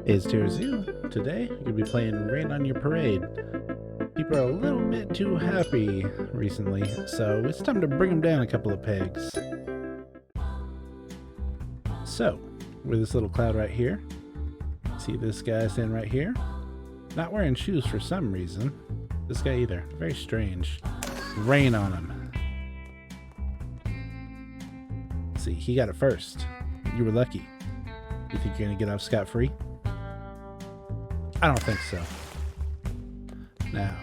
It's Terzoo. Today, we're going to be playing Rain on Your Parade. People are a little bit too happy recently, so it's time to bring them down a couple of pegs. So, with this little cloud right here, see this guy standing right here? Not wearing shoes for some reason. This guy either. Very strange. Rain on him. See, he got it first. You were lucky. You think you're going to get off scot-free? I don't think so. Now,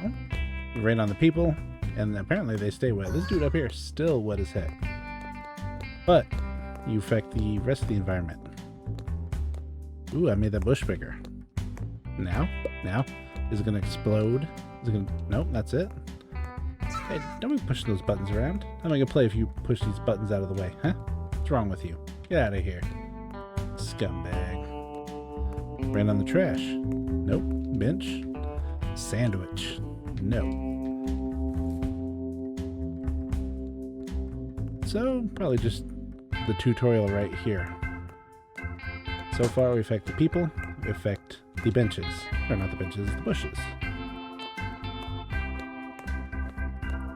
rain on the people, and apparently they stay wet. This dude up here is still wet as heck. But you affect the rest of the environment. Ooh, I made that bush bigger. Now, is it gonna explode? Is it gonna? Nope, that's it. Hey, don't be pushing those buttons around. How am I gonna play if you push these buttons out of the way, huh? What's wrong with you? Get out of here, scumbag. Rain on the trash. Nope. Bench. Sandwich. No. So, probably just the tutorial right here. So far, we affect the people, we affect the benches. Or not the benches, the bushes.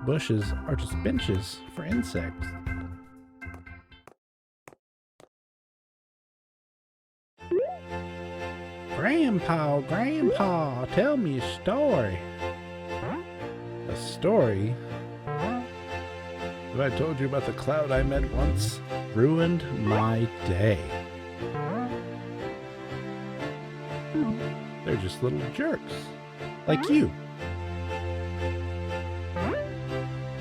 Bushes are just benches for insects. Grandpa, tell me a story. A story? Have I told you about the cloud I met once? Ruined my day. They're just little jerks. Like you.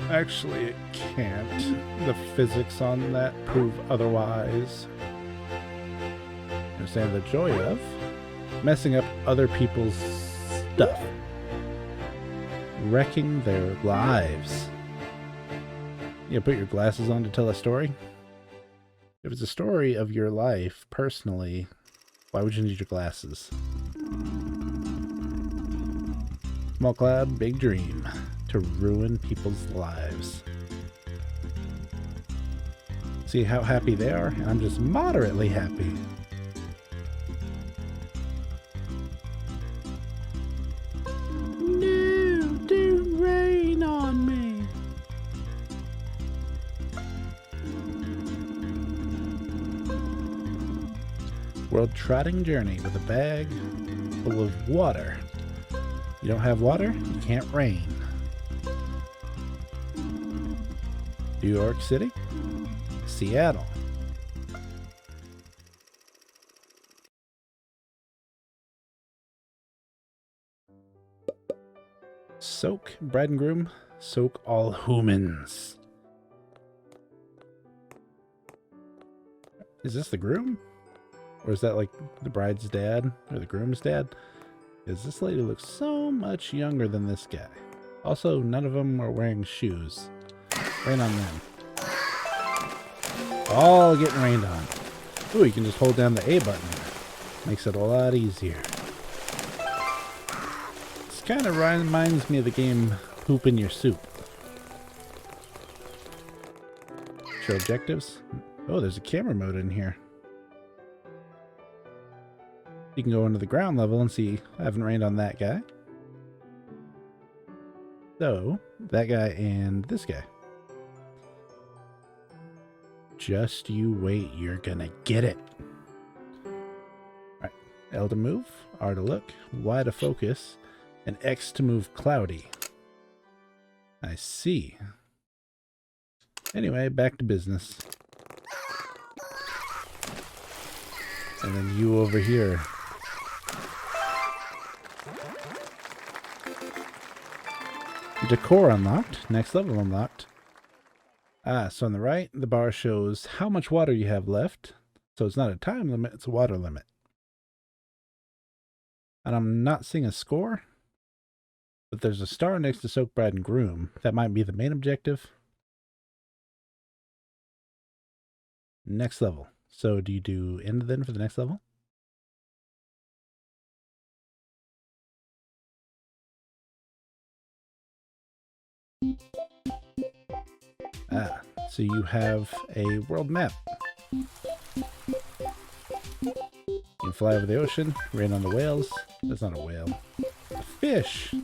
Actually, it can't. The physics on that prove otherwise. Understand the joy of messing up other people's stuff. Wrecking their lives. You put your glasses on to tell a story? If it's a story of your life, personally, why would you need your glasses? Small cloud, big dream. To ruin people's lives. See how happy they are? And I'm just moderately happy. World trotting journey with a bag full of water. You don't have water, you can't rain. New York City, Seattle. Soak, bride and groom, soak all humans. Is this the groom? Or is that like the bride's dad or the groom's dad? Because this lady looks so much younger than this guy. Also, none of them are wearing shoes. Rain on them. All getting rained on. Ooh, you can just hold down the A button. Makes it a lot easier. This kind of reminds me of the game Poop in Your Soup. Show objectives. Oh, there's a camera mode in here. You can go into the ground level and see I haven't rained on that guy. So, that guy and this guy. Just you wait, you're gonna get it. Alright, L to move, R to look, Y to focus, and X to move cloudy. I see. Anyway, back to business. And then you over here. Decor unlocked. Next level unlocked. So on the right, the bar shows how much water you have left. So it's not a time limit, it's a water limit. And I'm not seeing a score, but there's a star next to Soak Bride and Groom. That might be the main objective. Next level. So do you do end then for the next level? So you have a world map. You can fly over the ocean. Rain on the whales. That's not a whale. A fish.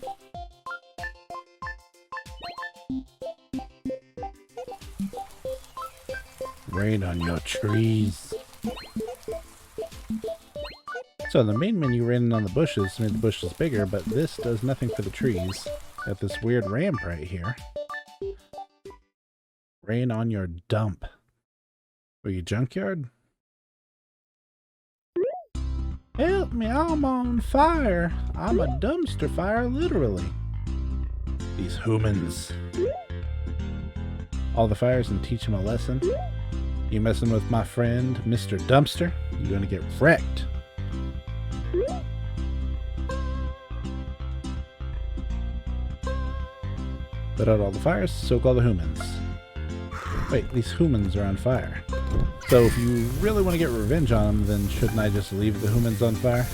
Rain on your trees. So in the main menu, raining on the bushes made the bushes bigger, but this does nothing for the trees. Got this weird ramp right here. Rain on your dump. Or your junkyard? Help me, I'm on fire. I'm a dumpster fire, literally. These humans. All the fires and teach him a lesson. You messing with my friend, Mr. Dumpster? You're gonna get wrecked. Put out all the fires, soak all the humans. Wait, these humans are on fire. So if you really want to get revenge on them, then shouldn't I just leave the humans on fire?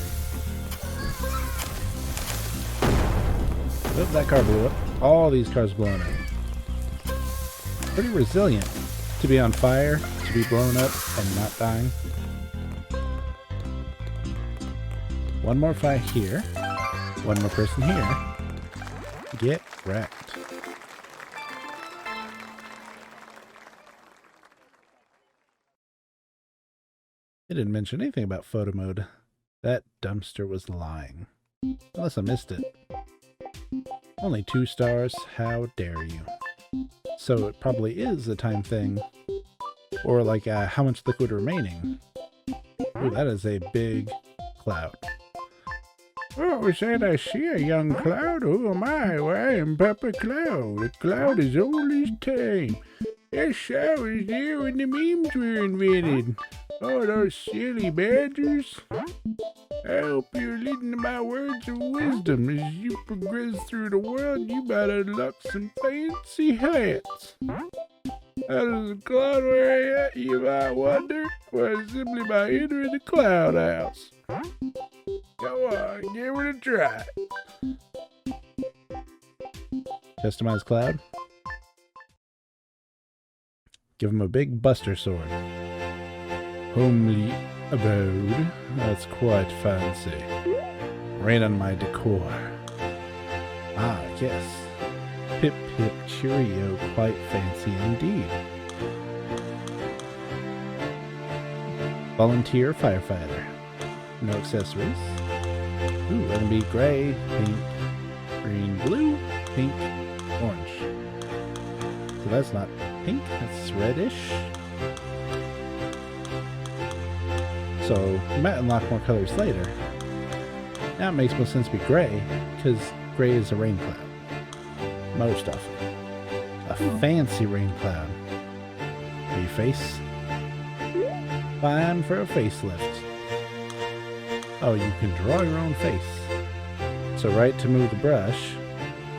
Oh, that car blew up. All these cars blowing up. Pretty resilient to be on fire, to be blown up, and not dying. One more fire here. One more person here. Get wrecked. It didn't mention anything about photo mode. That dumpster was lying. Unless I missed it. Only 2 stars, how dare you. So it probably is a time thing. Or like how much liquid remaining. Ooh, that is a big cloud. Oh, said I see a young cloud? Oh my, well, I am Papa Cloud. The cloud is old as time. Yes, I was there when the memes were invented. Oh, those silly badgers. I hope you're listening to my words of wisdom. As you progress through the world, you might unlock some fancy hats. How does the cloud where I at, you might wonder? Well, simply by entering the cloud house. Go on, give it a try. Customize cloud. Give him a big buster sword. Homely abode. That's quite fancy. Rain on my decor. Ah, yes. Pip pip cheerio, quite fancy indeed. Volunteer firefighter. No accessories. Ooh, let them be gray, pink, green, blue, pink, orange. So that's not pink, that's reddish. So you might unlock more colors later. Now it makes more sense to be gray, because gray is a rain cloud. Most often. A fancy rain cloud. Your face? Fine for a facelift. Oh, you can draw your own face. So right to move the brush,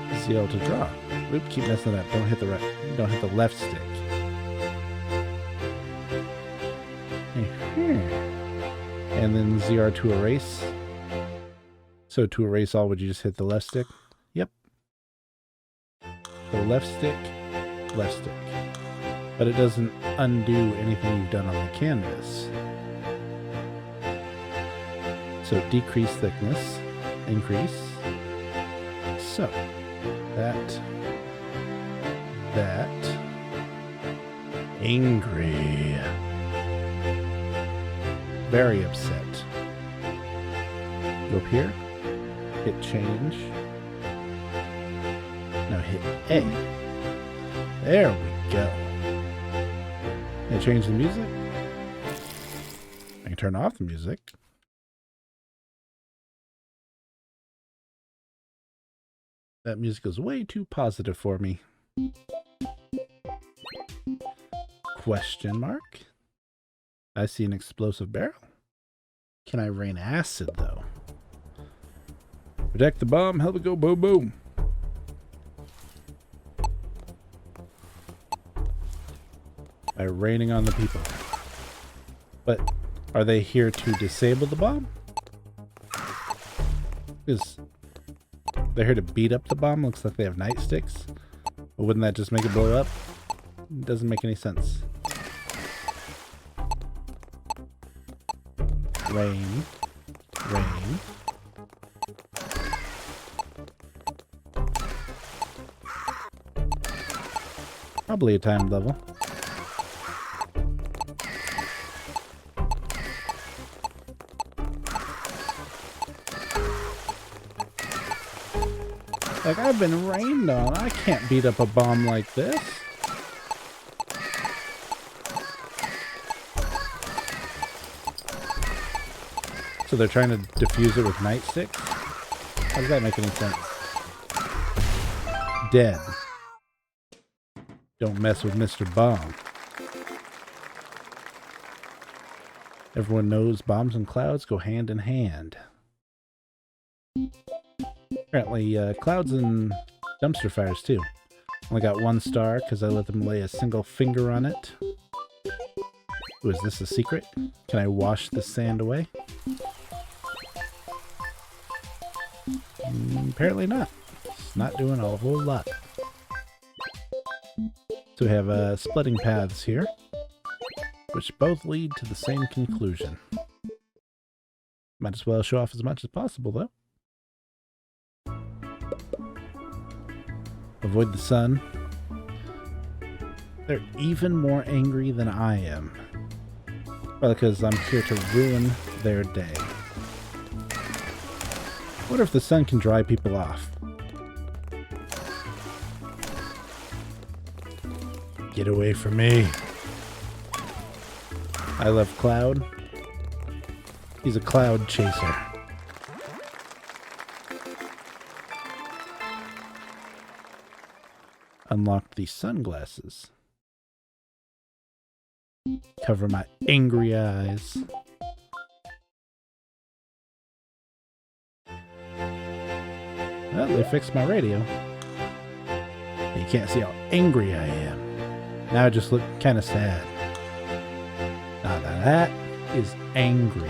ZL to draw. Oop, keep messing it up. Don't hit the right. Don't hit the left stick. And then ZR to erase. So to erase all, would you just hit the left stick? Yep. So left stick, left stick. But it doesn't undo anything you've done on the canvas. So decrease thickness, increase. So that, angry, very upset. Go up here, hit change. Now hit A. There we go. Can I change the music? I can turn off the music. That music is way too positive for me. Question mark? I see an explosive barrel. Can I rain acid, though? Protect the bomb, help it go boom boom. By raining on the people. But are they here to disable the bomb? Because they're here to beat up the bomb. Looks like they have nightsticks. But wouldn't that just make it blow up? It doesn't make any sense. Rain. Rain. Probably a timed level. Like, I've been rained on. I can't beat up a bomb like this. So they're trying to defuse it with nightsticks? How does that make any sense? Dead. Don't mess with Mr. Bomb. Everyone knows bombs and clouds go hand in hand. Apparently, clouds and dumpster fires too. Only got 1 star because I let them lay a single finger on it. Ooh, is this a secret? Can I wash the sand away? Apparently not. It's not doing a whole lot. So we have splitting paths here, which both lead to the same conclusion. Might as well show off as much as possible, though. Avoid the sun. They're even more angry than I am. Well, because I'm here to ruin their day. What if the sun can dry people off? Get away from me. I love Cloud. He's a cloud chaser. Unlock the sunglasses. Cover my angry eyes. Well, they fixed my radio. You can't see how angry I am. Now I just look kind of sad. Now that is angry.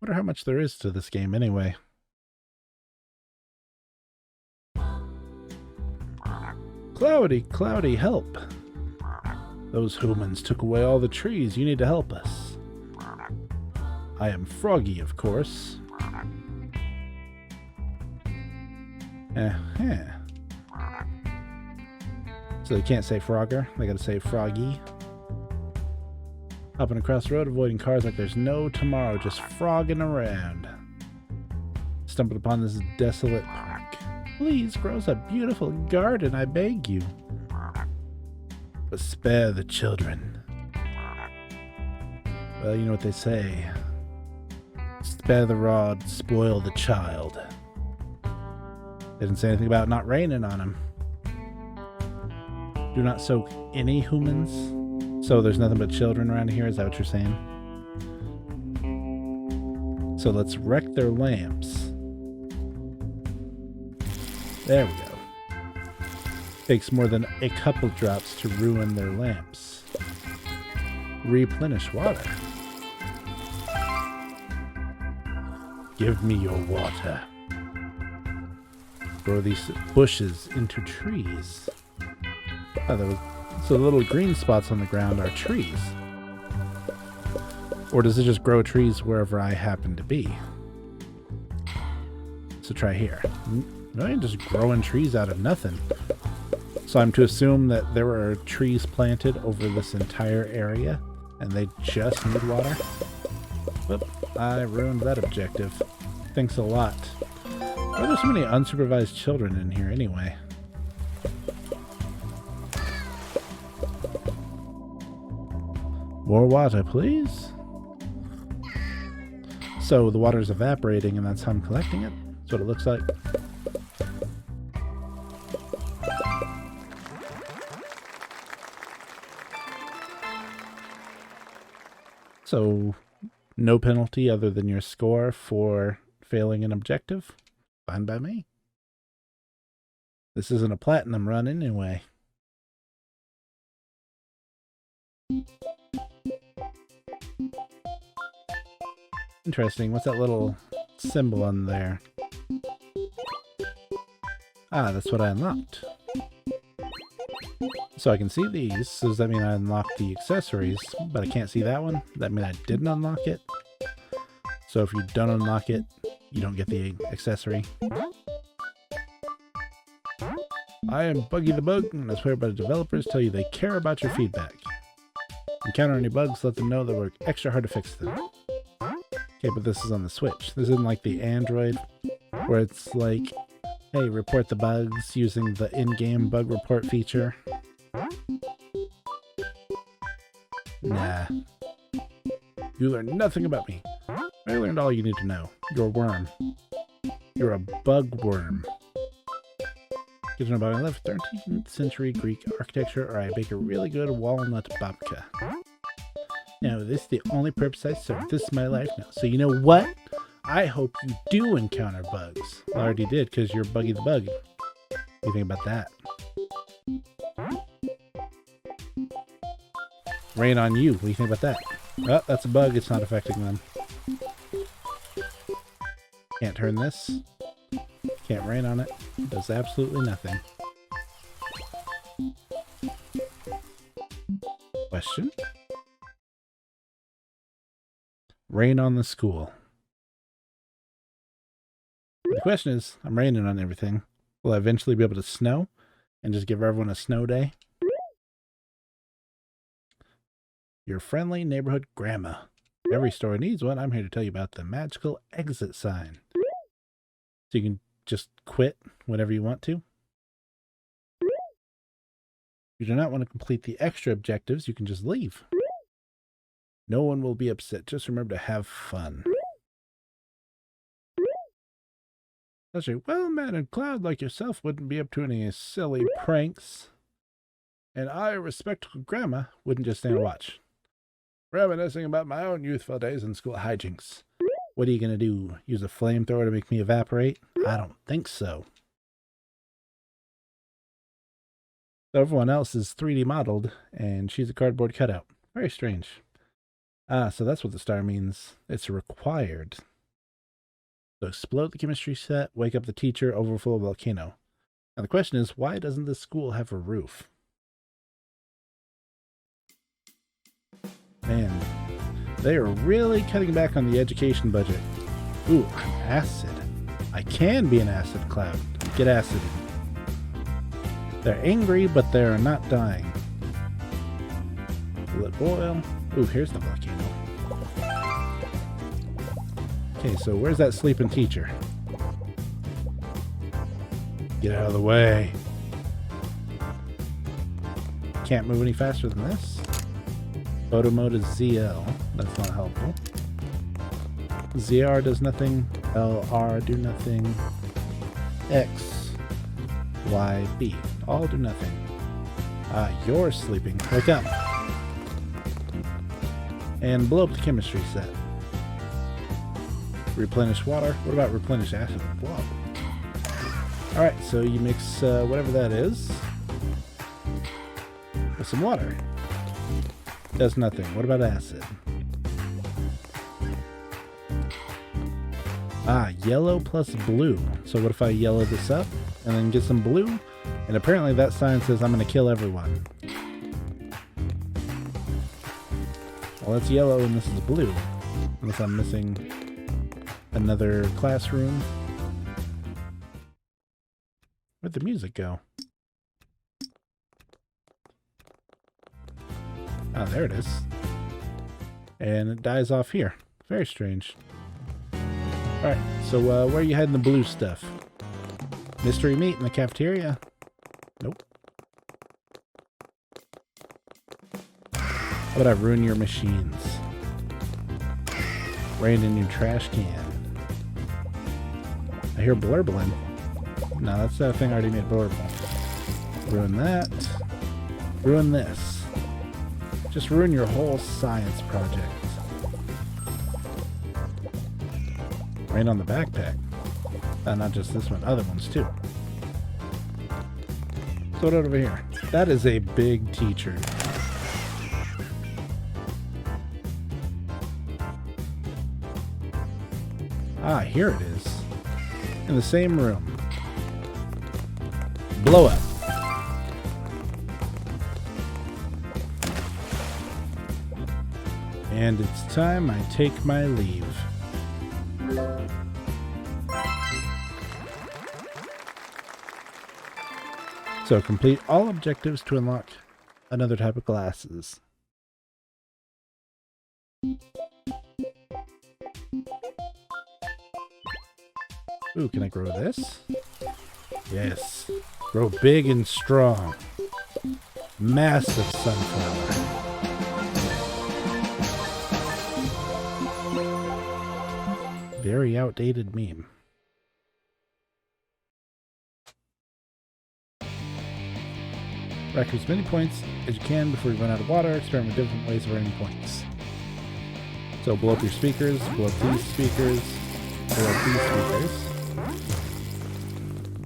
Wonder how much there is to this game anyway. Cloudy, Cloudy, help! Those humans took away all the trees. You need to help us. I am Froggy, of course. So they can't say Frogger. They gotta say Froggy. Hopping across the road, avoiding cars like there's no tomorrow, just frogging around. Stumbled upon this desolate park. Please grow us a beautiful garden, I beg you. But spare the children. Well, you know what they say. Spare the rod, spoil the child. They didn't say anything about not raining on them. Do not soak any humans. So there's nothing but children around here, is that what you're saying? So let's wreck their lamps. There we go. Takes more than a couple drops to ruin their lamps. Replenish water. Give me your water. Grow these bushes into trees. Oh, so the little green spots on the ground are trees. Or does it just grow trees wherever I happen to be? So try here. No, I'm just growing trees out of nothing. So I'm to assume that there were trees planted over this entire area and they just need water? Whoop, I ruined that objective. Thanks a lot. Why are there so many unsupervised children in here anyway? More water, please. So the water's evaporating and that's how I'm collecting it? That's what it looks like. So no penalty other than your score for failing an objective? Fine by me. This isn't a platinum run anyway. Interesting. What's that little symbol on there. Ah, that's what I unlocked. So I can see these. So does that mean I unlocked the accessories, but I can't see that one? Does that mean I didn't unlock it? So if you don't unlock it, you don't get the accessory. I am Buggy the Bug, and I swear by the developers tell you they care about your feedback. Encounter any bugs, let them know they work extra hard to fix them. Okay, but this is on the Switch. This isn't like the Android, where it's like, hey, report the bugs using the in-game bug report feature. Nah. You learned nothing about me. I learned all you need to know. You're a worm. You're a bug worm. Get to know about 11th, 13th century Greek architecture, or I bake a really good walnut babka. Now, this is the only purpose I serve. This is my life now. So you know what? I hope you do encounter bugs. I already did, because you're Buggy the Bug. What do you think about that? Rain on you. What do you think about that? Oh, that's a bug. It's not affecting them. Can't turn this. Can't rain on it. Does absolutely nothing. Question? Rain on the school. The question is, I'm raining on everything. Will I eventually be able to snow and just give everyone a snow day? Your friendly neighborhood grandma. Every store needs one. I'm here to tell you about the magical exit sign. So you can just quit whenever you want to. If you do not want to complete the extra objectives, you can just leave. No one will be upset. Just remember to have fun. Such a well-mannered cloud like yourself wouldn't be up to any silly pranks. And I, a respectable grandma, wouldn't just stand and watch. Reminiscing about my own youthful days in school hijinks. What are you going to do? Use a flamethrower to make me evaporate? I don't think so. Everyone else is 3D modeled, and she's a cardboard cutout. Very strange. Ah, so that's what the star means. It's required. So explode the chemistry set, wake up the teacher, overflow a volcano. Now the question is, why doesn't this school have a roof? Man, they are really cutting back on the education budget. Ooh, I'm acid. I can be an acid cloud. Get acid. They're angry, but they're not dying. Will it boil? Ooh, here's the volcano. Okay, so where's that sleeping teacher? Get out of the way. Can't move any faster than this. Photo mode is ZL. That's not helpful. ZR does nothing. LR do nothing. X, Y, B. All do nothing. You're sleeping. Wake up. And blow up the chemistry set. Replenish water. What about replenish acid? Whoa. Alright, so you mix whatever that is with some water. Does nothing. What about acid? Yellow plus blue. So what if I yellow this up and then get some blue? And apparently that sign says I'm going to kill everyone. Well, that's yellow and this is blue. Unless I'm missing another classroom. Where'd the music go? Ah, there it is. And it dies off here. Very strange. Alright, so where are you hiding the blue stuff? Mystery meat in the cafeteria? Nope. How about I ruin your machines? Rain in your trash can. I hear blurbling. No, that's that thing I already made blurble. Ruin that. Ruin this. Just ruin your whole science project. Rain on the backpack. Not just this one, other ones too. So what over here? That is a big teacher. Ah, here it is. In the same room. Blow up. And it's time I take my leave. So complete all objectives to unlock another type of glasses. Ooh, can I grow this? Yes. Grow big and strong. Massive sunflower. Very outdated meme. Rack as many points as you can before you run out of water. Experiment with different ways of earning points. So blow up your speakers, blow up these speakers, blow up these speakers.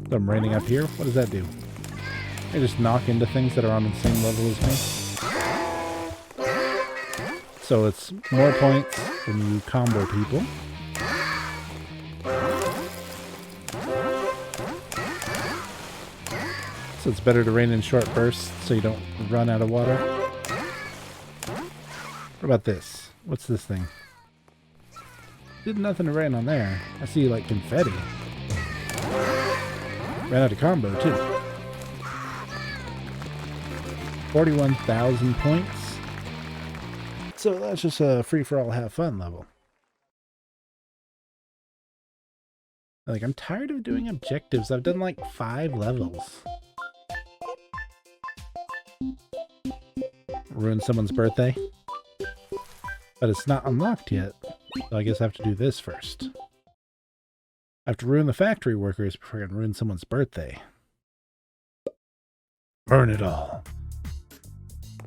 So I'm raining up here. What does that do? I just knock into things that are on the same level as me. So it's more points when you combo people. So it's better to rain in short bursts so you don't run out of water. What about this? What's this thing? Did nothing to rain on there. I see like confetti. Ran out of combo too. 41,000 points. So that's just a free-for-all have fun level. Like, I'm tired of doing objectives. I've done like 5 levels. Ruin someone's birthday. But it's not unlocked yet. So I guess I have to do this first. I have to ruin the factory workers before I can ruin someone's birthday. Burn it all.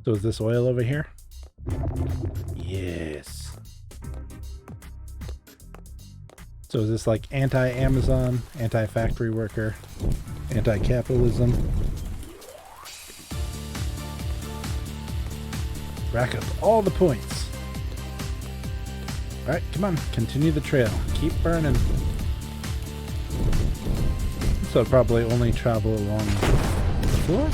So is this oil over here? Yes. So is this like anti-Amazon, anti-factory worker, anti-capitalism? Rack up all the points. Alright, come on. Continue the trail. Keep burning. So I'll probably only travel along the floor.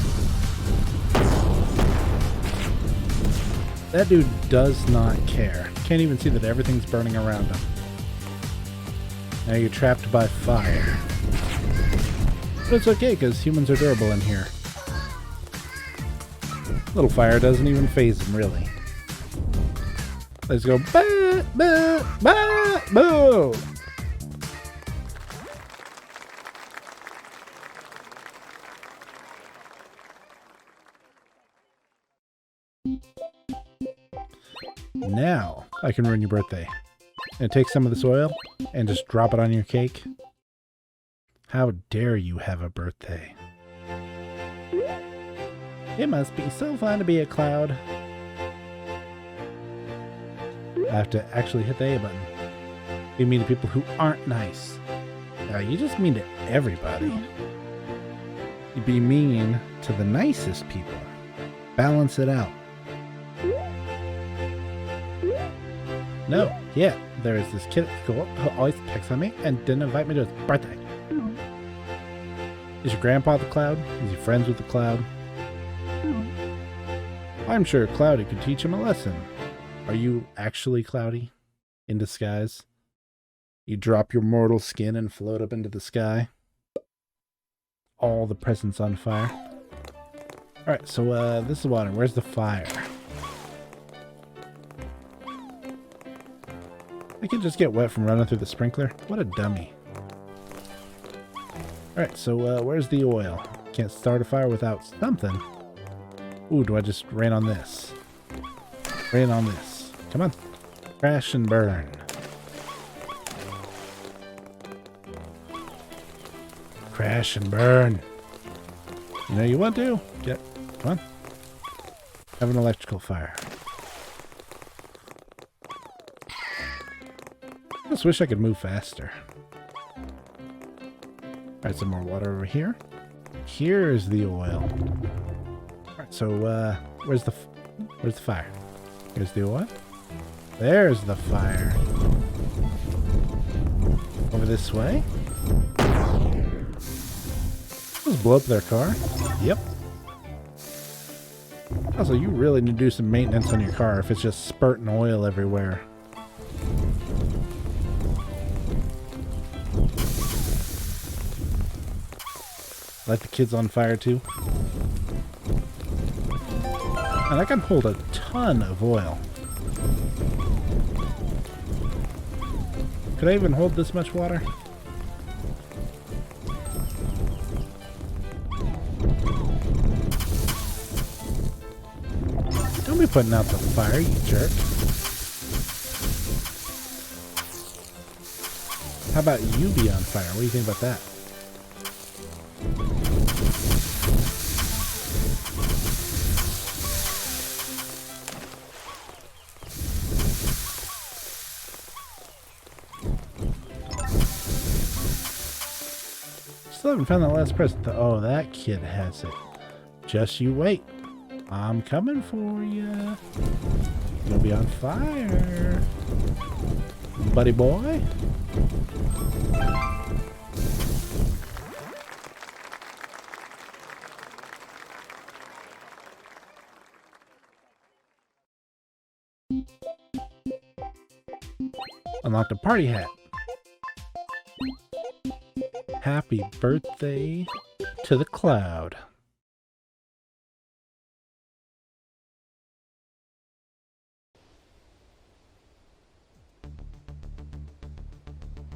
That dude does not care. Can't even see that everything's burning around him. Now you're trapped by fire. But it's okay, because humans are durable in here. Little fire doesn't even faze him, really. Let's go. Bah, bah, bah, boo! Now I can ruin your birthday. And take some of this oil and just drop it on your cake. How dare you have a birthday? It must be so fun to be a cloud. I have to actually hit the A button. You mean to people who aren't nice. You just mean to everybody. You be mean to the nicest people. Balance it out. No, yeah, there is this kid at school who always picks on me and didn't invite me to his birthday. Is your grandpa the cloud? Is he friends with the cloud? I'm sure Cloudy could teach him a lesson. Are you actually Cloudy? In disguise? You drop your mortal skin and float up into the sky? All the presents on fire? Alright, so this is water. Where's the fire? I can just get wet from running through the sprinkler. What a dummy. Alright, so where's the oil? Can't start a fire without something. Ooh, do I just rain on this? Rain on this. Come on. Crash and burn. Crash and burn. You know you want to? Get. Come on. Have an electrical fire. I just wish I could move faster. Alright, some more water over here. Here's the oil. Alright, so where's the fire? Here's the oil. There's the fire. this way. Just blow up their car. Yep. Also, you really need to do some maintenance on your car if it's just spurting oil everywhere. Light the kids on fire too. And I can hold a ton of oil. Could I even hold this much water? Don't be putting out the fire, you jerk. How about you be on fire? What do you think about that? Still haven't found that last present. Oh, that kid has it. Just you wait. I'm coming for you. You'll be on fire, buddy boy. Unlocked a party hat. Happy birthday to the cloud.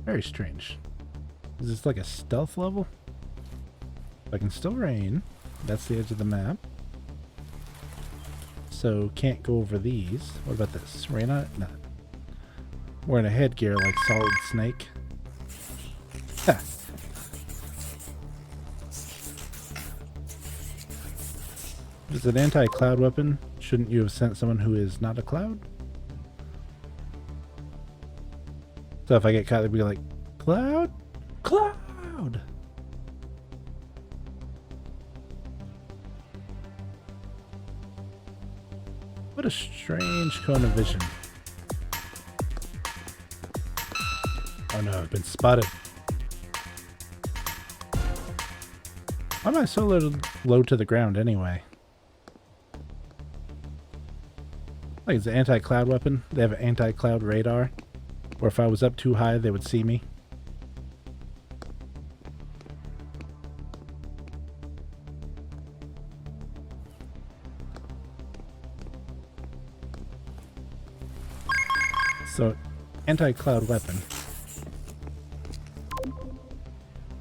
Very strange. Is this like a stealth level? I can still rain. That's the edge of the map. So can't go over these. What about this? Rain on it? No. Wearing a headgear like Solid Snake. Ha! Is it an anti-cloud weapon? Shouldn't you have sent someone who is not a cloud? So if I get caught, they'd be like, Cloud? Cloud! What a strange cone of vision. Oh no, I've been spotted. Why am I so low to the ground anyway? Like it's an anti-cloud weapon. They have an anti-cloud radar. Or if I was up too high, they would see me. So, anti-cloud weapon.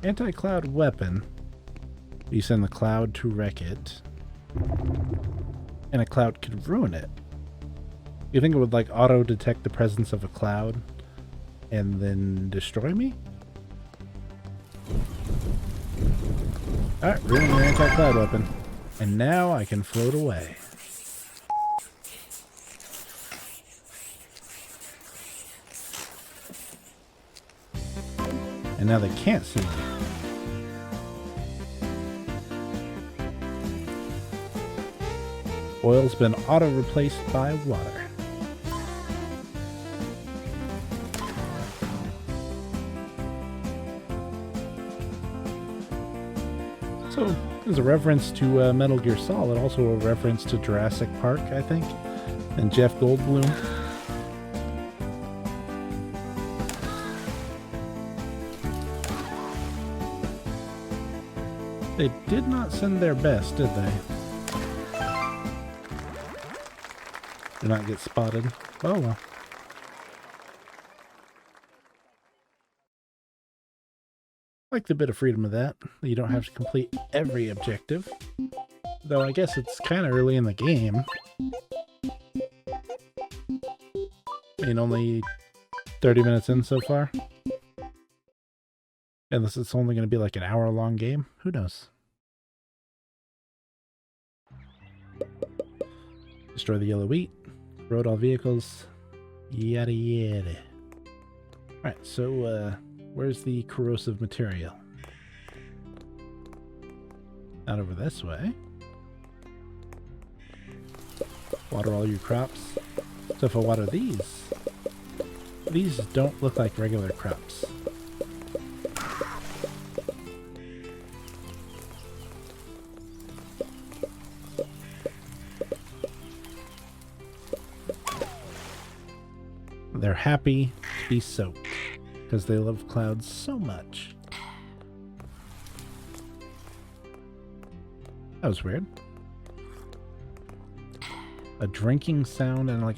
Anti-cloud weapon. You send the cloud to wreck it. And a cloud could ruin it. You think it would like auto-detect the presence of a cloud and then destroy me? Alright, ruin your anti-cloud weapon. And now I can float away. And now they can't see me. Oil's been auto-replaced by water. So, as a reference to Metal Gear Solid, also a reference to Jurassic Park, I think, and Jeff Goldblum. They did not send their best, did they? Do not get spotted. Oh well. I like the bit of freedom of that. You don't have to complete every objective. Though I guess it's kind of early in the game. I mean, only 30 minutes in so far. Unless it's only going to be like an hour-long game. Who knows? Destroy the yellow wheat. Road all vehicles. Yada yada. Alright, so where's the corrosive material? Not over this way. Water all your crops. So if I water these don't look like regular crops. happy to be soaked because they love clouds so much. That was weird. A drinking sound and like,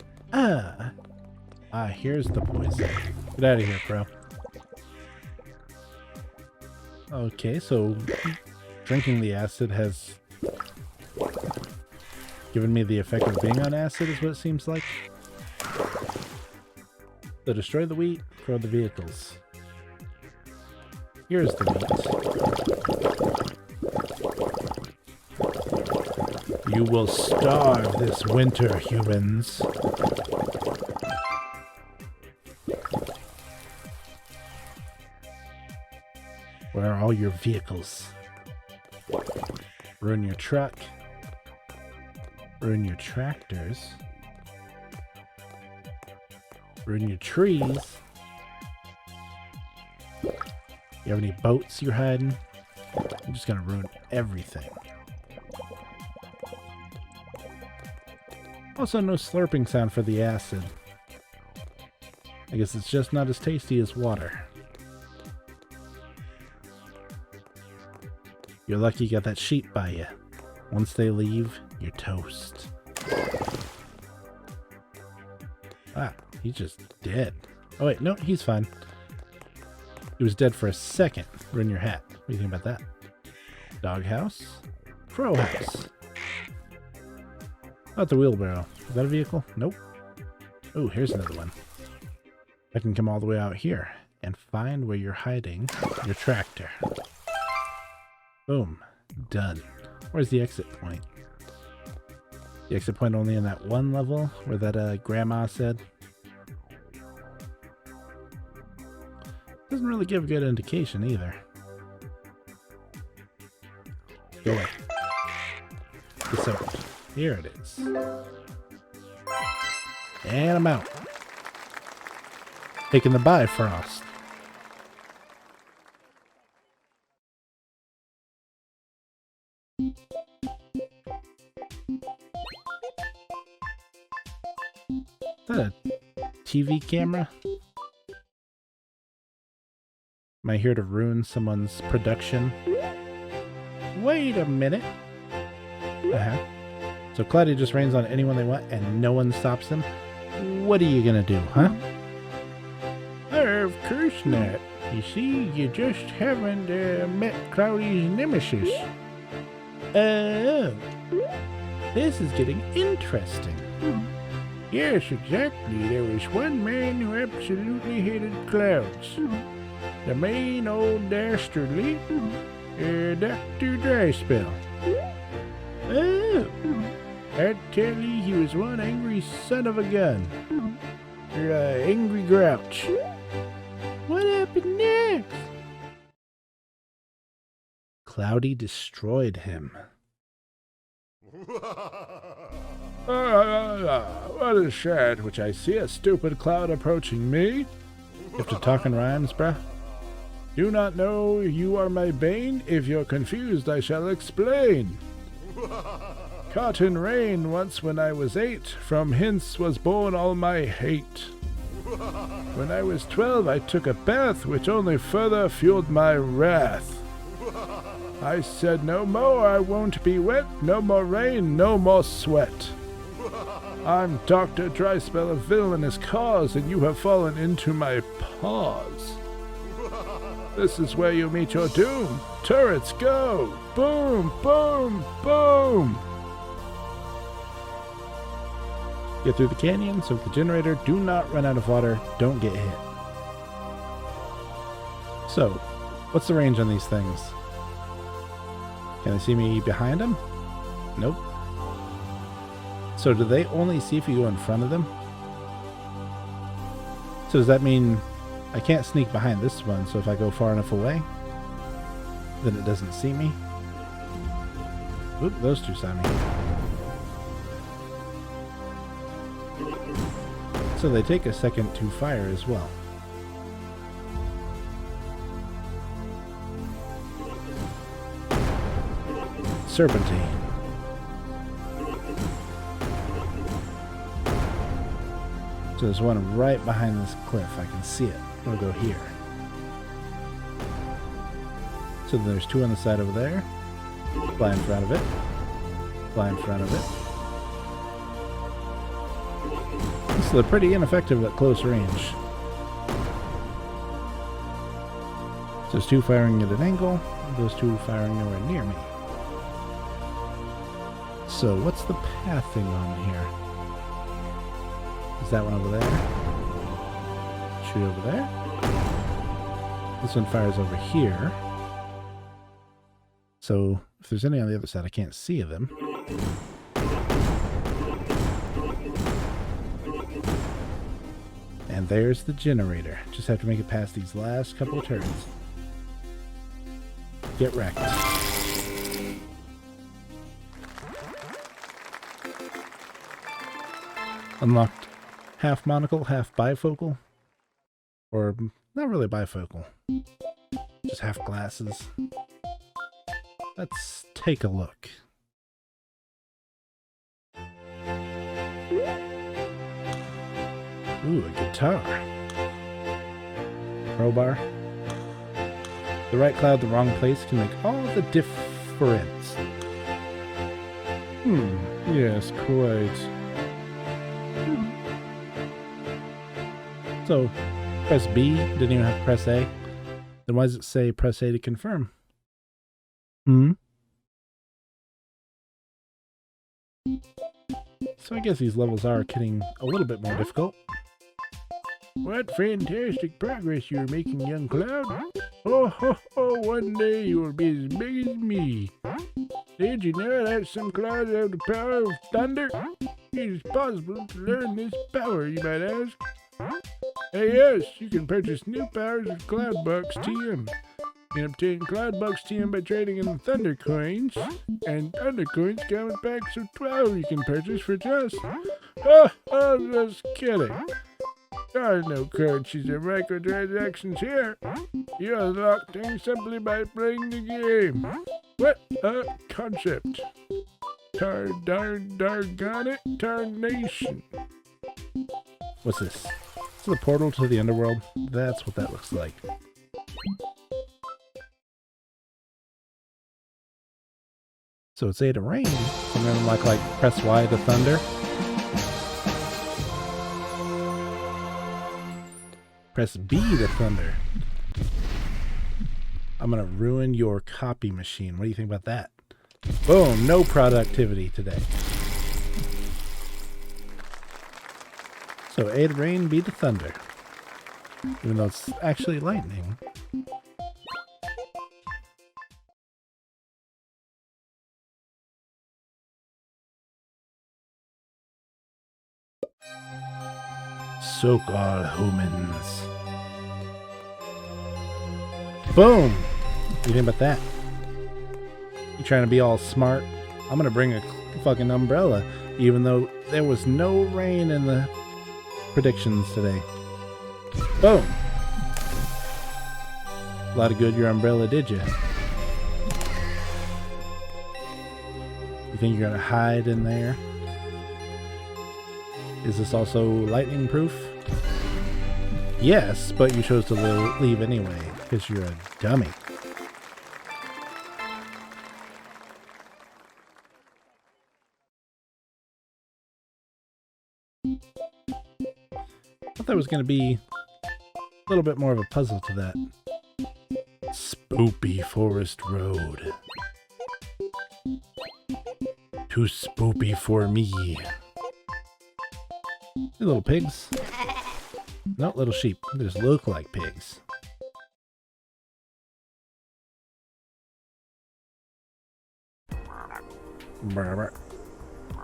here's the poison. Get out of here, bro. Okay, so drinking the acid has given me the effect of being on acid is what it seems like. So destroy the wheat, grow the vehicles. Here's the wheat. You will starve this winter, humans. Where are all your vehicles? Ruin your truck. Ruin your tractors. Ruin your trees. You have any boats you're hiding? I'm just gonna ruin everything. Also, no slurping sound for the acid. I guess it's just not as tasty as water. You're lucky you got that sheep by you. Once they leave, you're toast. Ah, he's just dead. Oh wait, no, he's fine. He was dead for a second. Ruin your hat. What do you think about that? Doghouse? Crow house. How about the wheelbarrow? Is that a vehicle? Nope. Oh, here's another one. I can come all the way out here and find where you're hiding your tractor. Boom. Done. Where's the exit point? The exit point only in that one level where that grandma said? Doesn't really give a good indication either. Go away. Get soaked. Here it is. And I'm out. Taking the Bifrost. Is that a TV camera? Am I here to ruin someone's production? Wait a minute. So Cloudy just rains on anyone they want and no one stops them? What are you gonna do, huh? Of course not. You see, you just haven't met Cloudy's nemesis. Oh. This is getting interesting. Yes, exactly. There was one man who absolutely hated clouds. The main old dastardly Dr. Dryspell. Oh, I tell you, he was one angry son of a gun. Or angry grouch. What happened next? Cloudy destroyed him. What a sad which I see a stupid cloud approaching me. You have to talk in rhymes, bruh. Do not know you are my bane? If you're confused, I shall explain. Caught in rain once when I was 8, from hence was born all my hate. When I was 12, I took a bath, which only further fueled my wrath. I said, no more, I won't be wet, no more rain, no more sweat. I'm Dr. Dryspell, a villainous cause, and you have fallen into my paws. This is where you meet your doom. Turrets, go! Boom, boom, boom! Get through the canyon, soak the generator, do not run out of water, don't get hit. So, what's the range on these things? Can they see me behind them? Nope. So do they only see if you go in front of them? So does that mean I can't sneak behind this one, so if I go far enough away, then it doesn't see me? Oop, those two saw me. So they take a second to fire as well. Serpentine. So there's one right behind this cliff. I can see it. We'll go here. So there's two on the side over there. Fly in front of it. Fly in front of it. So they're pretty ineffective at close range. So there's two firing at an angle. Those two firing nowhere near me. So what's the pathing on here? Is that one over there? Shoot over there. This one fires over here. So if there's any on the other side, I can't see them. And there's the generator. Just have to make it past these last couple of turns. Get wrecked. Unlocked half monocle, half bifocal. Or not really bifocal. Just half glasses. Let's take a look. Ooh, a guitar. Crowbar. The right cloud, the wrong place can make all the difference. Yes, quite. So, press B, didn't even have to press A. Then why does it say press A to confirm? So I guess these levels are getting a little bit more difficult. What fantastic progress you're making, young Cloud. Oh, ho, ho, one day you'll be as big as me. Did you know that some clouds have the power of thunder? It is possible to learn this power, you might ask. Hey, yes, you can purchase new powers with Cloudbox TM. You can obtain Cloudbox TM by trading in Thunder Coins, and Thunder Coins come in packs of 12 you can purchase for just... just kidding. There are no currencies or microtransactions here. You unlock things simply by playing the game. What a concept. Darn it, tarnation. What's this? Is it a portal to the underworld? That's what that looks like. So it's A to rain. And then like press Y to thunder. Press B to thunder. I'm gonna ruin your copy machine. What do you think about that? Boom, no productivity today. So A to rain, B to thunder. Even though it's actually lightning. Soak all humans. Boom! What do you think about that? You trying to be all smart? I'm gonna bring a fucking umbrella, even though there was no rain in the predictions today. Boom! A lot of good your umbrella did you. You think you're gonna hide in there? Is this also lightning proof? Yes, but you chose to leave anyway, because you're a dummy. I thought there was going to be a little bit more of a puzzle to that. Spoopy Forest Road. Too spoopy for me. Hey, little pigs. No, little sheep. They just look like pigs.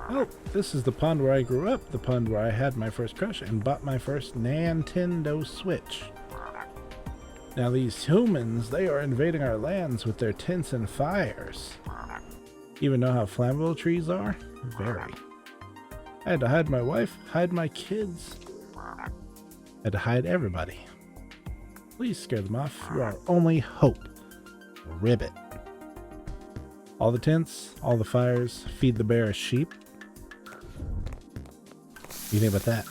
Oh, this is the pond where I grew up, the pond where I had my first crush and bought my first Nintendo Switch. Now these humans, they are invading our lands with their tents and fires. Even know how flammable trees are? Very. I had to hide my wife, hide my kids. I had to hide everybody. Please scare them off. You're our only hope. Ribbit. All the tents, all the fires, feed the bear a sheep. What do you think about that?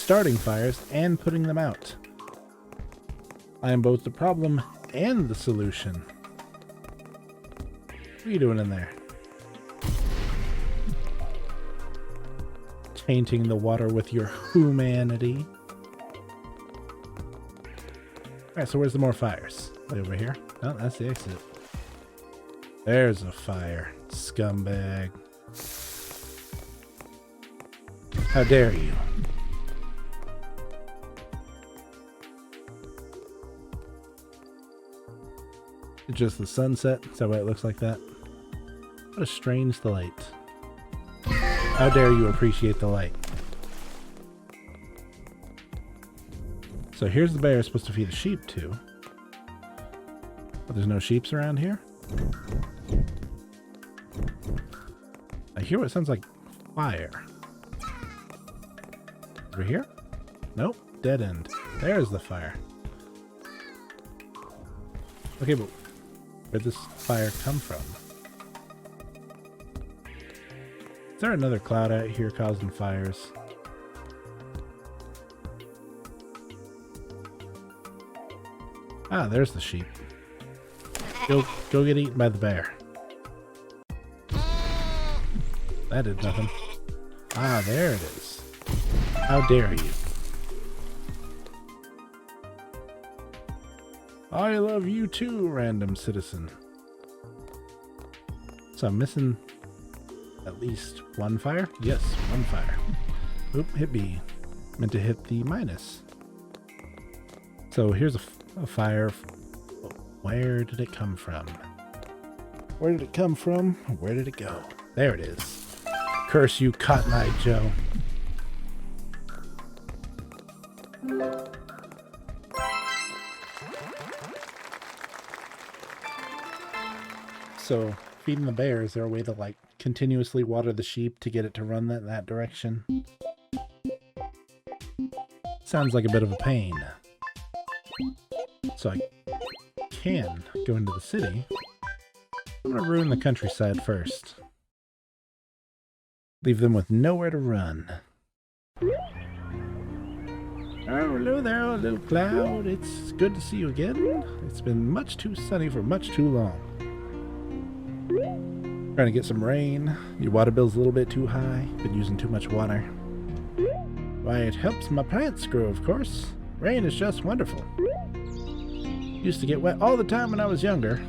starting fires and putting them out. I am both the problem and the solution. What are you doing in there? Tainting the water with your humanity. Alright, so where's the more fires? Way over here? Oh, that's the exit. There's a fire, scumbag. How dare you? It's just the sunset? Is that why it looks like that? What a strange delight. How dare you appreciate the light? So here's the bear supposed to feed the sheep to. But there's no sheeps around here? I hear what sounds like fire. Over here? Nope. Dead end. There's the fire. Okay, but where'd this fire come from? Is there another cloud out here causing fires? Ah, there's the sheep. Go get eaten by the bear. That did nothing. Ah, there it is. How dare you? I love you too, random citizen. So I'm missing at least one fire? Yes, one fire. Oop, hit B. Meant to hit the minus. So here's a fire. Where did it come from? Where did it come from? Where did it go? There it is. Curse you, Cotton Eye Joe. So, feeding the bear, is there a way to, like, continuously water the sheep to get it to run that direction? Sounds like a bit of a pain. So I can go into the city. I'm gonna ruin the countryside first. Leave them with nowhere to run. Oh, hello there, little cloud. It's good to see you again. It's been much too sunny for much too long. Trying to get some rain. Your water bill's a little bit too high. Been using too much water. Why, it helps my plants grow, of course. Rain is just wonderful. Used to get wet all the time when I was younger.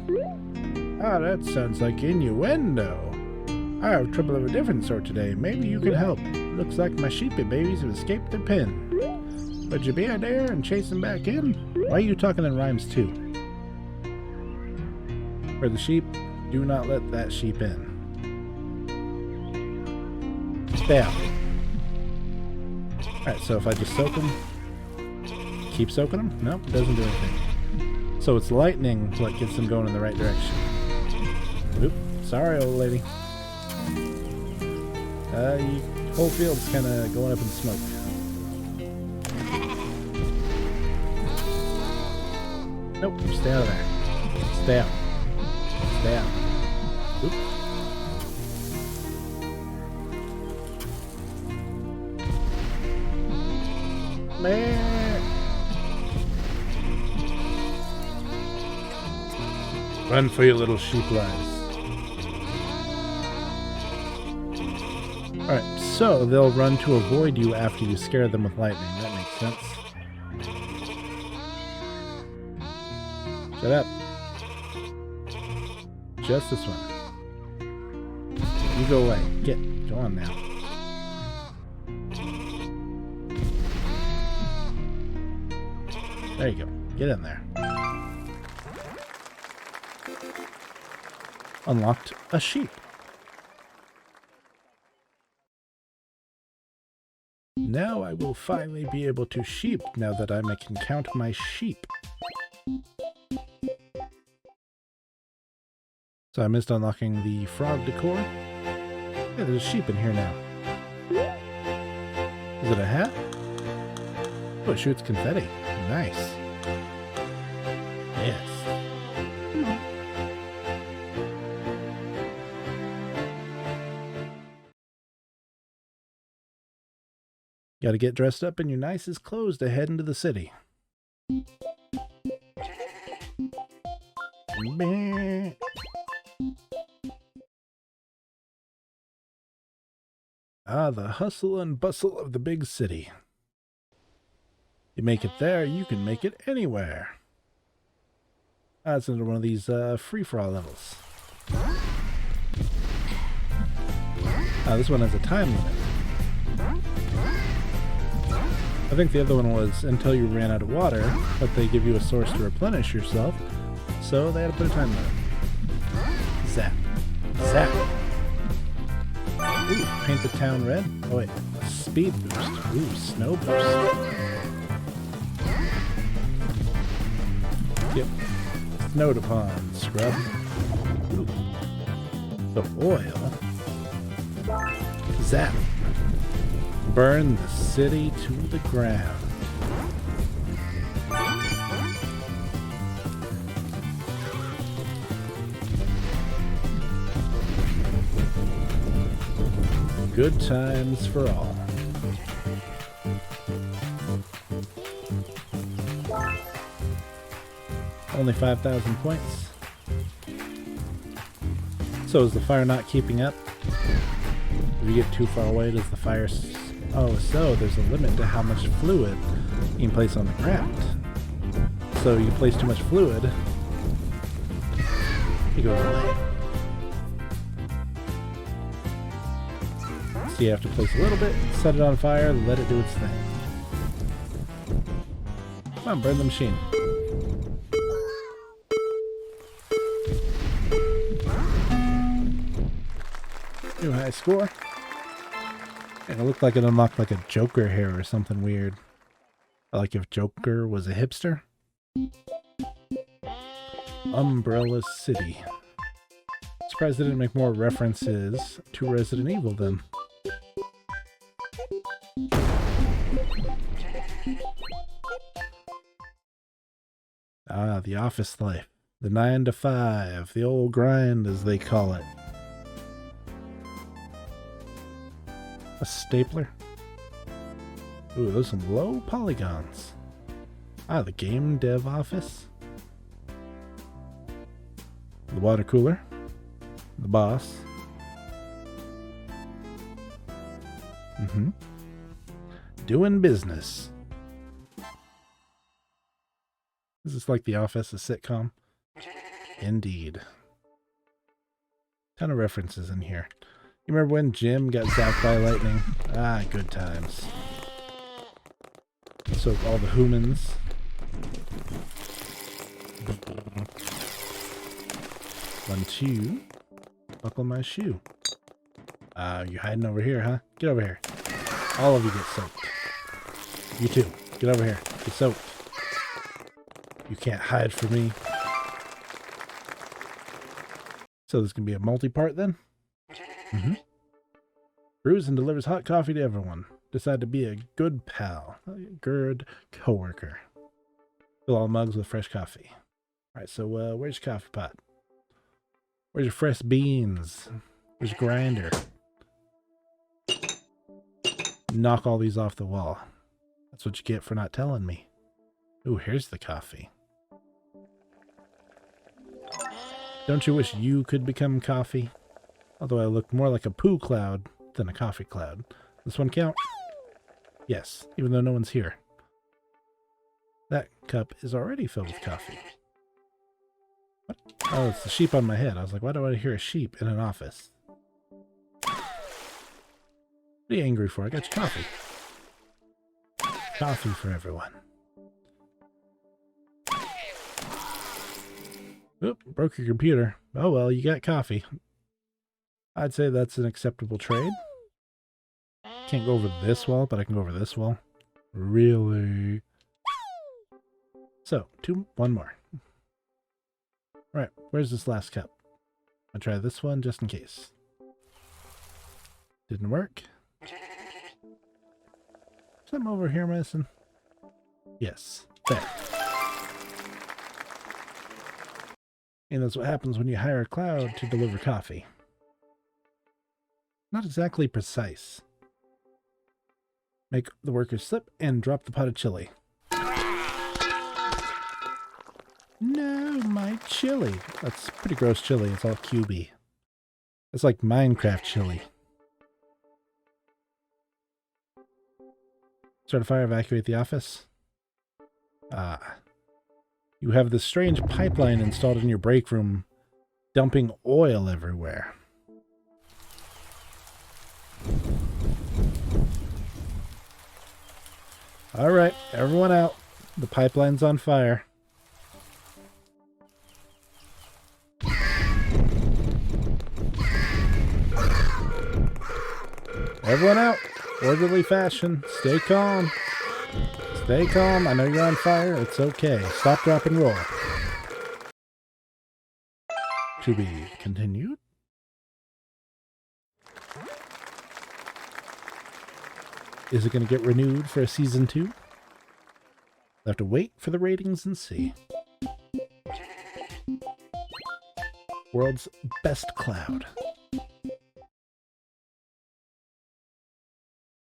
Ah, that sounds like innuendo. I have trouble of a different sort today. Maybe you can help. Looks like my sheepy babies have escaped their pen. Would you be a dare and chase them back in? Why are you talking in rhymes too? For the sheep, do not let that sheep in. Stay out. Alright, so if I just soak them, keep soaking them? Nope, doesn't do anything. So it's lightning what gets them going in the right direction. Oop, sorry, old lady. Whole field's kind of going up in smoke. Nope, stay out of there. Stay out. Stay out. Oop. Man. Run for your little sheep lives. Alright, so they'll run to avoid you after you scare them with lightning. That makes sense. Shut up. Just this one. You go away. Go on now. There you go. Get in there. Unlocked a sheep. Now I will finally be able to sheep now that I can count my sheep. So I missed unlocking the frog decor. Yeah, there's a sheep in here now. Is it a hat? Oh, it shoots confetti. Nice. Yes. Gotta get dressed up in your nicest clothes to head into the city. Ah, the hustle and bustle of the big city. You make it there, you can make it anywhere. Ah, it's another one of these free-for-all levels. Ah, this one has a time limit. I think the other one was until you ran out of water, but they give you a source to replenish yourself, so they had to put a time limit. Zap. Zap. Ooh, paint the town red. Oh wait, a speed boost. Ooh, snow boost. Yep. Snowed upon, scrub. Ooh. The oil. Zap. Burn the city to the ground. Good times for all. Only 5,000 points. So is the fire not keeping up? If you get too far away, does the fire... Oh, so there's a limit to how much fluid you can place on the ground. So you place too much fluid, you go away. So you have to place a little bit, set it on fire, let it do its thing. Come on, burn the machine. New high score. And it looked like it unlocked like a Joker hair or something weird. Like if Joker was a hipster. Umbrella City. Surprised they didn't make more references to Resident Evil then. Ah, the office life. The 9 to 5. The old grind, as they call it. A stapler. Ooh, those are some low polygons. Ah, the game dev office. The water cooler. The boss. Doing business. Is this like The Office, a sitcom? Indeed. Ton of references in here. You remember when Jim got zapped by lightning? Ah, good times. So all the humans. One, two. Buckle my shoe. You hiding over here, huh? Get over here. All of you get soaked. You too. Get over here. Get soaked. You can't hide from me. So this can be a multi-part then? Brews and delivers hot coffee to everyone. Decide to be a good pal. A good coworker. Fill all mugs with fresh coffee. Alright, so where's your coffee pot? Where's your fresh beans? Where's your grinder? Knock all these off the wall. That's what you get for not telling me. Ooh, here's the coffee. Don't you wish you could become coffee? Although I look more like a poo cloud than a coffee cloud. This one count? Yes, even though no one's here. That cup is already filled with coffee. What? Oh, it's the sheep on my head. I was like, why do I hear a sheep in an office? What are you angry for? I got your coffee. Coffee for everyone. Oop, broke your computer. Oh well, you got coffee. I'd say that's an acceptable trade. Can't go over this wall, but I can go over this wall. Really? So, one more. Right, where's this last cup? I'll try this one just in case. Didn't work. Something over here missing? Yes, there. And that's what happens when you hire a cloud to deliver coffee. Not exactly precise. Make the workers slip and drop the pot of chili. No, my chili. That's pretty gross chili. It's all cubey. It's like Minecraft chili. Start a fire, evacuate the office. Ah. You have this strange pipeline installed in your break room, dumping oil everywhere. Alright, everyone out. The pipeline's on fire. Everyone out. Orderly fashion. Stay calm. Stay calm. I know you're on fire. It's okay. Stop, drop, and roll. To be continued. Is it going to get renewed for a season 2? We'll have to wait for the ratings and see. World's best cloud.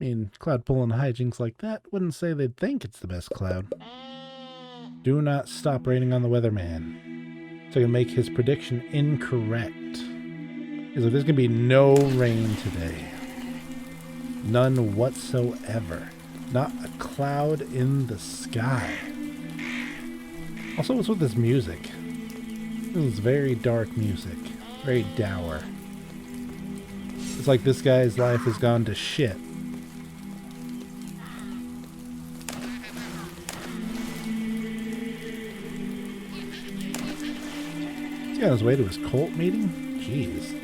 I mean, cloud pulling hijinks like that wouldn't say they'd think it's the best cloud. Do not stop raining on the weatherman, so I can make his prediction incorrect. Because if there's going to be no rain today, none whatsoever, not a cloud in the sky. Also, what's with this music? This is very dark music, very dour. It's like this guy's life has gone to shit. He's on his way to his cult meeting? Jeez.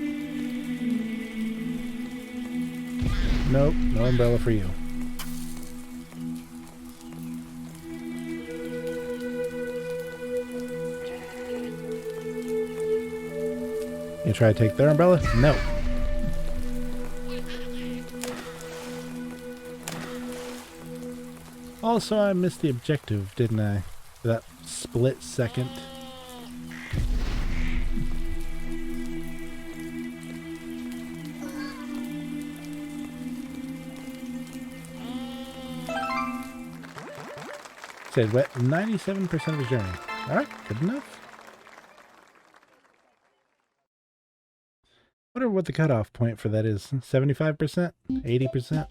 Nope, no umbrella for you. You try to take their umbrella? No. Also, I missed the objective, didn't I? For that split second. Said wet 97% of his journey. Alright, good enough. Wonder what the cutoff point for that is. 75%? 80%?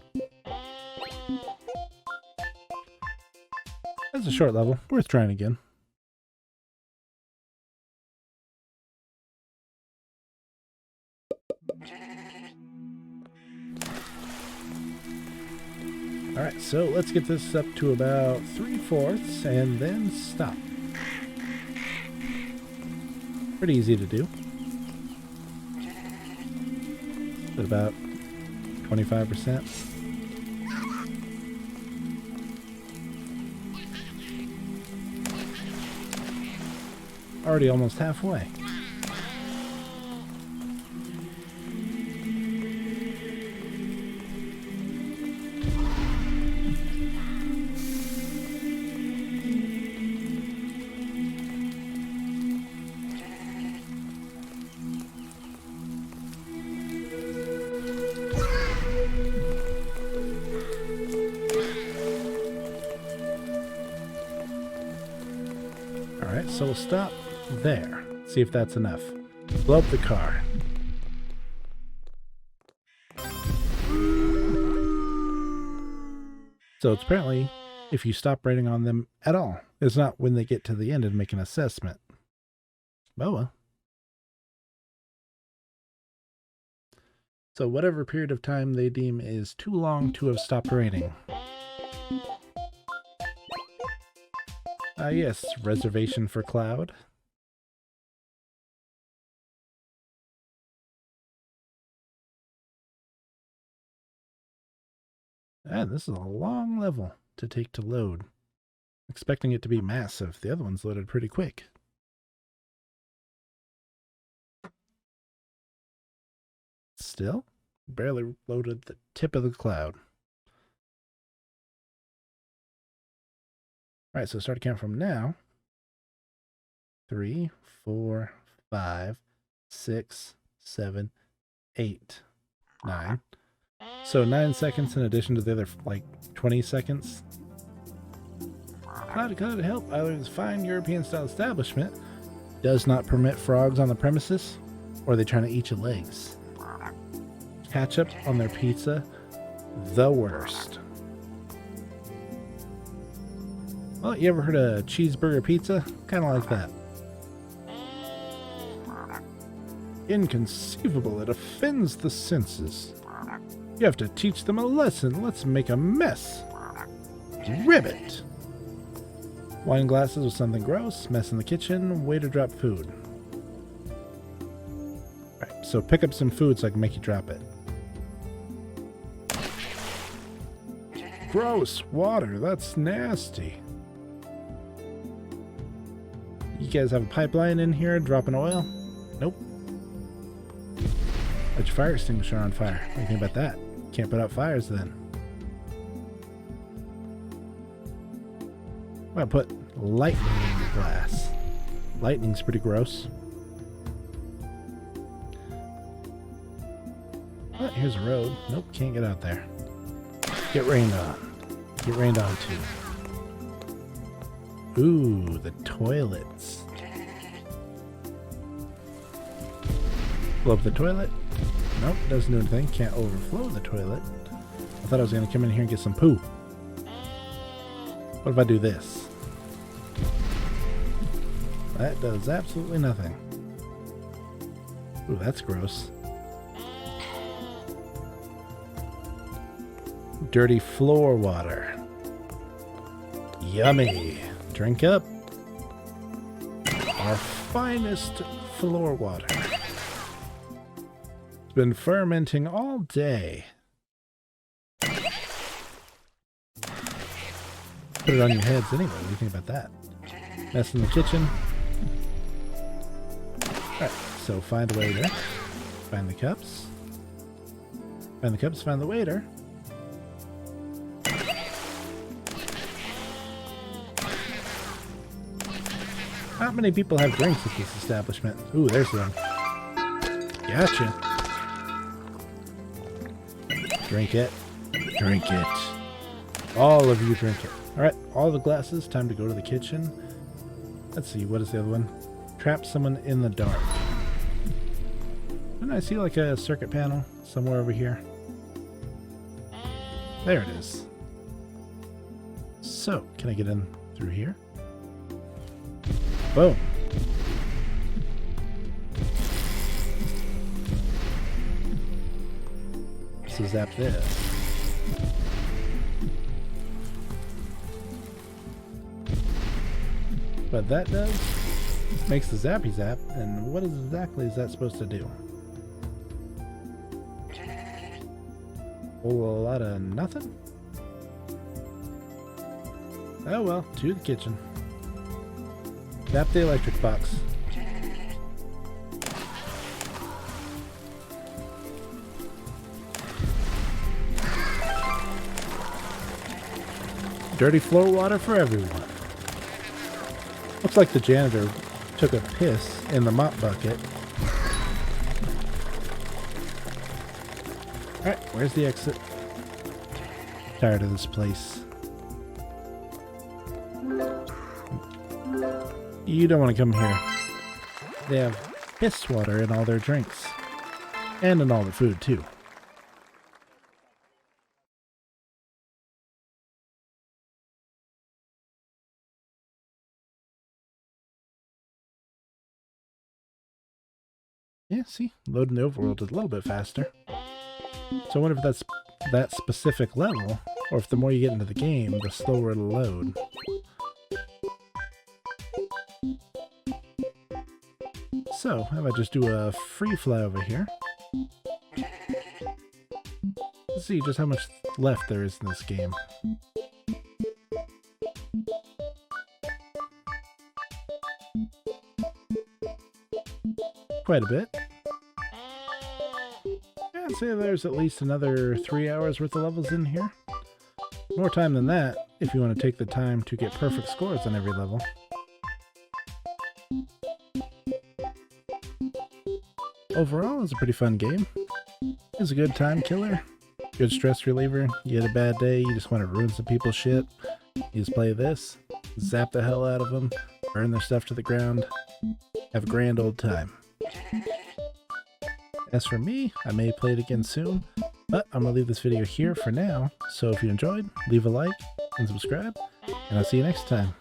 That's a short level. Worth trying again. Alright, so let's get this up to about 3/4 and then stop. Pretty easy to do. At about 25%. Already almost halfway. Alright, so we'll stop there. See if that's enough. Blow up the car. So it's apparently if you stop raining on them at all. It's not when they get to the end and make an assessment. Oh well. So whatever period of time they deem is too long to have stopped raining. Yes, reservation for cloud. Ah, this is a long level to take to load. Expecting it to be massive. The other one's loaded pretty quick. Still, barely loaded the tip of the cloud. Alright, so start a count from now. 3, 4, 5, 6, 7, 8, 9, So 9 seconds in addition to the other, like, 20 seconds. Cloud to Cloud to help. Isler's fine European-style establishment does not permit frogs on the premises, or are they trying to eat your legs? Ketchup on their pizza, the worst. Well, you ever heard of cheeseburger pizza? Kind of like that. Inconceivable. It offends the senses. You have to teach them a lesson. Let's make a mess. Ribbit. Wine glasses with something gross. Mess in the kitchen. Way to drop food. Alright, so pick up some food so I can make you drop it. Gross. Water. That's nasty. You guys have a pipeline in here dropping oil? Nope. Let your fire extinguisher on fire. What do you think about that? Can't put out fires then. I'm gonna put lightning in the glass. Lightning's pretty gross. Oh, here's a road. Nope, can't get out there. Get rained on. Get rained on too. Ooh, the toilets. Blow up the toilet. Nope, doesn't do anything. Can't overflow the toilet. I thought I was going to come in here and get some poo. What if I do this? That does absolutely nothing. Ooh, that's gross. Dirty floor water. Yummy. Drink up. Our finest floor water. It's been fermenting all day. Put it on your heads anyway. What do you think about that? Mess in the kitchen. Alright, so find the waiter. Find the cups. Find the cups, find the waiter. Not many people have drinks at this establishment. Ooh, there's one. Gotcha. Drink it. Drink it. All of you drink it. Alright, all the glasses. Time to go to the kitchen. Let's see, what is the other one? Trap someone in the dark. Didn't I see like a circuit panel somewhere over here? There it is. So, can I get in through here? Boom. So zap this. What that does makes the zappy zap, and what exactly is that supposed to do? Oh, a lot of nothing? Oh well, to the kitchen. Zap the electric box. Dirty floor water for everyone. Looks like the janitor took a piss in the mop bucket. Alright, where's the exit? Tired of this place. You don't want to come here. They have piss water in all their drinks. And in all their food, too. Yeah, see? Loading the overworld is a little bit faster. So I wonder if that's that specific level, or if the more you get into the game, the slower it'll load. So, how about I just do a free fly over here? Let's see just how much left there is in this game. Quite a bit. Yeah, I'd say there's at least another 3 hours worth of levels in here. More time than that, if you want to take the time to get perfect scores on every level. Overall, it's a pretty fun game. It's a good time killer. Good stress reliever. You had a bad day, you just want to ruin some people's shit. You just play this, zap the hell out of them, burn their stuff to the ground, have a grand old time. As for me, I may play it again soon, but I'm going to leave this video here for now. So if you enjoyed, leave a like and subscribe, and I'll see you next time.